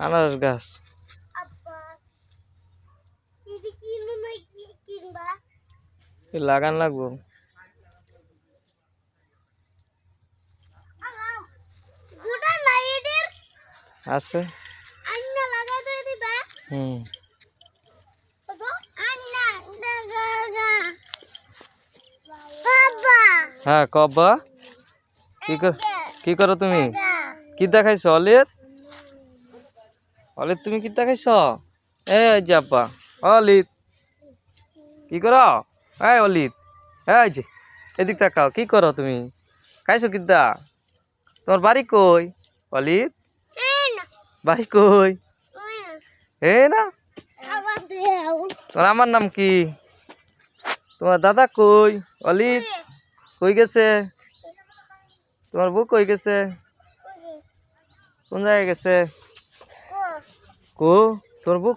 আনারস গাছ। লাগান লাগবো। আছে। হ্যাঁ কবা কি করো তুমি? কি দেখাইছ অলিত? অলিত তুমি কি দেখাইছ? এই যে আপা অলিত কি করো? এই অলিত এই যে এদিক তাকাও, কি করো তুমি? খাইছো কিদ্দা? তোমার বাড়ি কই অলিত? বাড়ি কই? এ না তোমার আমার নাম কি? তোমার দাদা কই অলিত? কই গেছে? তোমার বউ কই গেছে? কোন জায়গায় গেছে? কো তোর বউ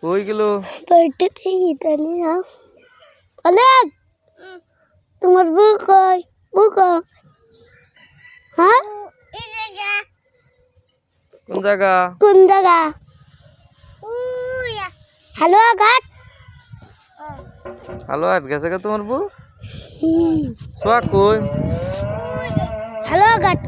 কই গেল? তোমার বউ কই? বউ কই? হ্যাঁ কোন জায়গা? কোন জায়গা? হ্যালো ঘাট। হ্যালো আট গেছে তোমার বউ? সোয়া কই? হ্যালো ঘাট।